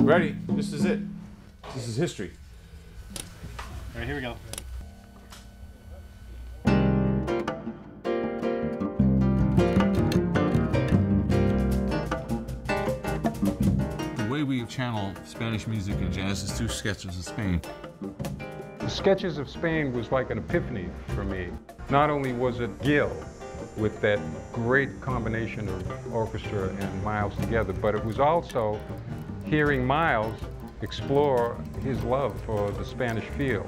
Ready? This is it. This is history. All right, here we go. The way we channel Spanish music and jazz is through sketches of Spain. The Sketches of Spain was like an epiphany for me. Not only was it Gil with that great combination of orchestra and Miles together, but it was also hearing Miles explore his love for the Spanish feel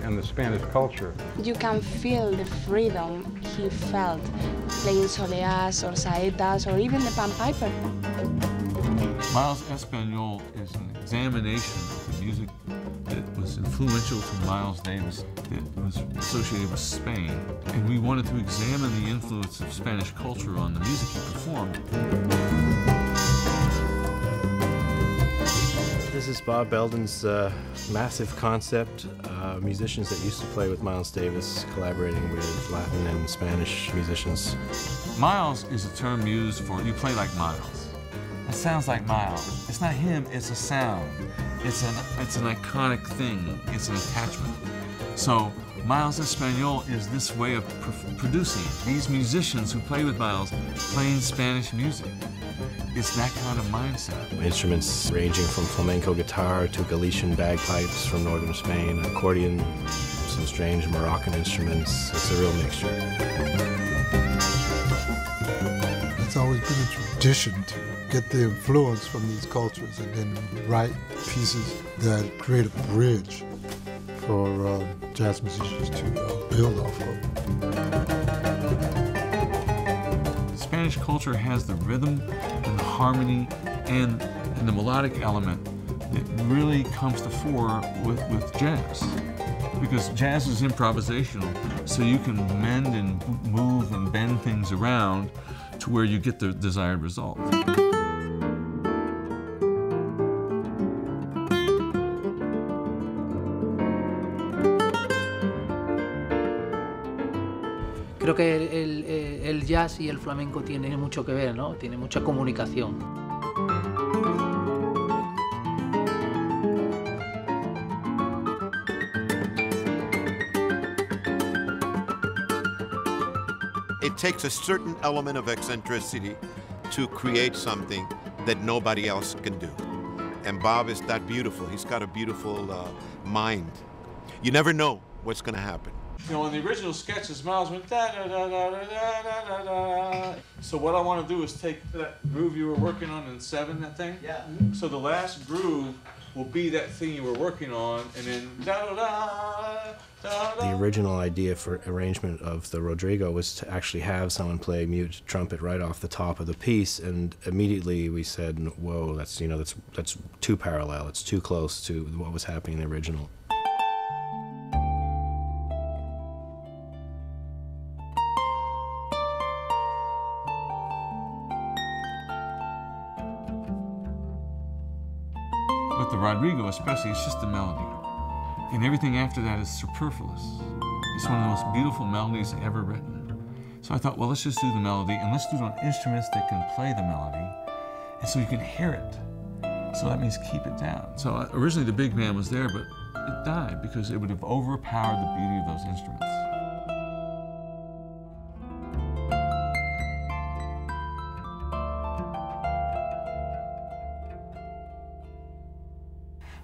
and the Spanish culture. You can feel the freedom he felt playing soleás or saetas or even the pan piper. Miles Espanol is an examination of the music that was influential to Miles Davis, that was associated with Spain. And we wanted to examine the influence of Spanish culture on the music he performed. This is Bob Belden's massive concept. Musicians that used to play with Miles Davis collaborating with Latin and Spanish musicians. Miles is a term used for you play like Miles. It sounds like Miles. It's not him, it's a sound. It's an iconic thing. It's an attachment. So Miles Espanol is this way of producing these musicians who play with Miles playing Spanish music. It's that kind of mindset. Instruments ranging from flamenco guitar to Galician bagpipes from northern Spain, accordion, some strange Moroccan instruments. It's a real mixture. It's always been a tradition to get the influence from these cultures and then write pieces that create a bridge for jazz musicians to build off of. Spanish culture has the rhythm and the harmony and the melodic element that really comes to fore with jazz. Because jazz is improvisational, so you can mend and move and bend things around to where you get the desired result. Creo que el jazz y el flamenco tienen mucho que ver, ¿no? Tiene mucha comunicación. It takes a certain element of eccentricity to create something that nobody else can do. And Bob is that beautiful. He's got a beautiful mind. You never know what's going to happen. You know, in the original sketches, Miles went da da da da da da da da. So what I want to do is take that groove you were working on in 7, that thing. Yeah. So the last groove will be that thing you were working on, and then da da da da da. The original idea for arrangement of the Rodrigo was to actually have someone play mute trumpet right off the top of the piece, and immediately we said, "Whoa, that's that's too parallel. It's too close to what was happening in the original." With the Rodrigo especially, it's just the melody. And everything after that is superfluous. It's one of the most beautiful melodies ever written. So I thought, well, let's just do the melody, and let's do it on instruments that can play the melody, and so you can hear it. So that means keep it down. So originally the big band was there, but it died because it would have overpowered the beauty of those instruments.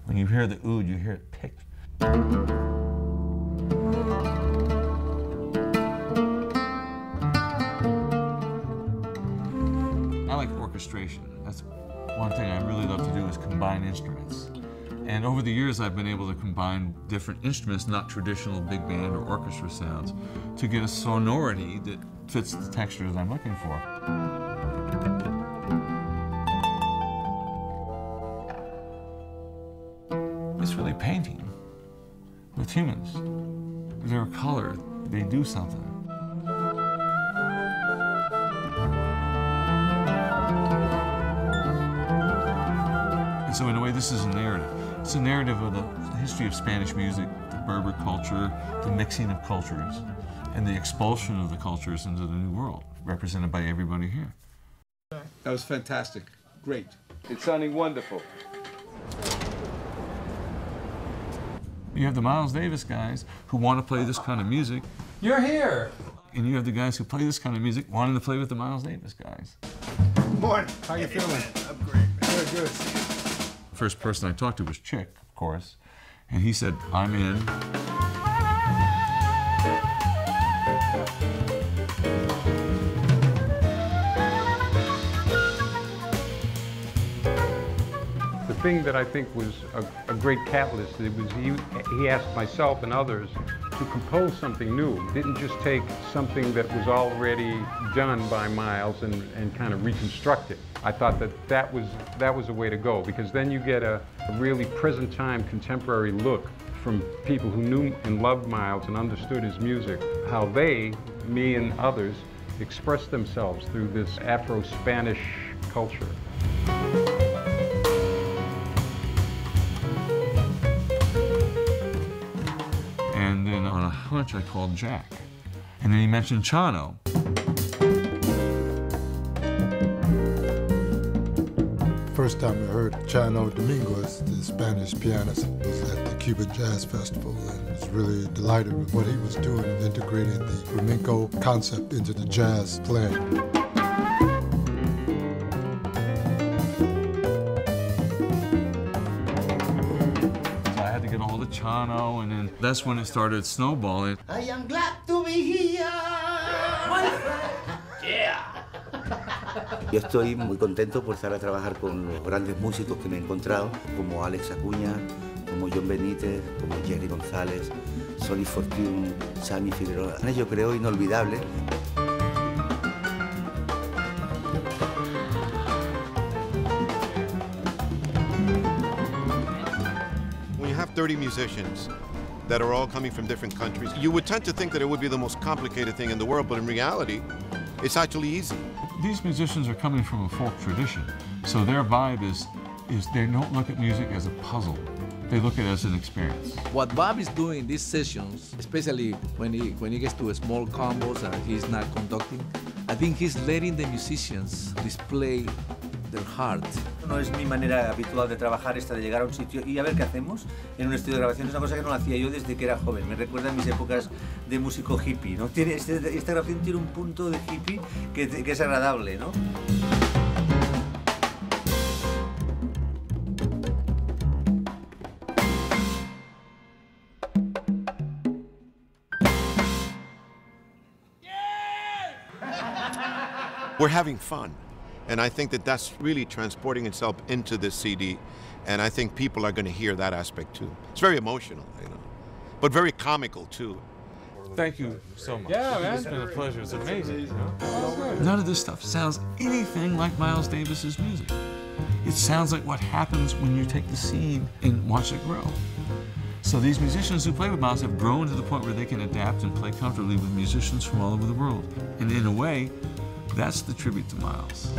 When you hear the oud, you hear it pick. I like orchestration. That's one thing I really love to do, is combine instruments. And over the years, I've been able to combine different instruments, not traditional big band or orchestra sounds, to get a sonority that fits the textures I'm looking for. It's really painting with humans. They're color, they do something. And so in a way, this is a narrative. It's a narrative of the history of Spanish music, the Berber culture, the mixing of cultures, and the expulsion of the cultures into the New World, represented by everybody here. That was fantastic. Great. It's sounding wonderful. You have the Miles Davis guys who want to play this kind of music. You're here. And you have the guys who play this kind of music wanting to play with the Miles Davis guys. Morning. How you feeling? I'm great, man. Good. First person I talked to was Chick, of course, and he said, I'm in. The thing that I think was a great catalyst, it was he asked myself and others to compose something new. Didn't just take something that was already done by Miles and kind of reconstruct it. I thought that was a way to go, because then you get a really present time contemporary look from people who knew and loved Miles and understood his music, how they, me and others, expressed themselves through this Afro-Spanish culture. And then on a hunch, I called Jack. And then he mentioned Chano. First time I heard Chano Domingos, the Spanish pianist, was at the Cuban Jazz Festival, and was really delighted with what he was doing and integrating the flamenco concept into the jazz playing. Chano, and then that's when it started snowballing. I am glad to be here. Yeah. Yo estoy muy contento por estar a trabajar con los grandes músicos que me he encontrado, como Alex Acuña, como John Benítez, como Jerry González, Sonny Fortune, Sammy Figueroa. Yo creo inolvidable. When you have 30 musicians that are all coming from different countries, you would tend to think that it would be the most complicated thing in the world, but in reality, it's actually easy. These musicians are coming from a folk tradition, so their vibe is they don't look at music as a puzzle. They look at it as an experience. What Bob is doing in these sessions, especially when he gets to small combos and he's not conducting, I think he's letting the musicians display their heart. No es mi manera habitual de trabajar esta de llegar a un sitio y a ver qué hacemos en un estudio de grabación. Es una cosa que no la hacía yo desde que era joven. Me recuerda a mis épocas de músico hippie, ¿no? Esta grabación tiene un punto de hippie que es agradable, ¿no? We're having fun. And I think that that's really transporting itself into this CD. And I think people are going to hear that aspect too. It's very emotional, you know, but very comical too. Thank you so much. Yeah, man. It's been a pleasure. It's amazing. You know? None of this stuff sounds anything like Miles Davis's music. It sounds like what happens when you take the seed and watch it grow. So these musicians who play with Miles have grown to the point where they can adapt and play comfortably with musicians from all over the world. And in a way, that's the tribute to Miles.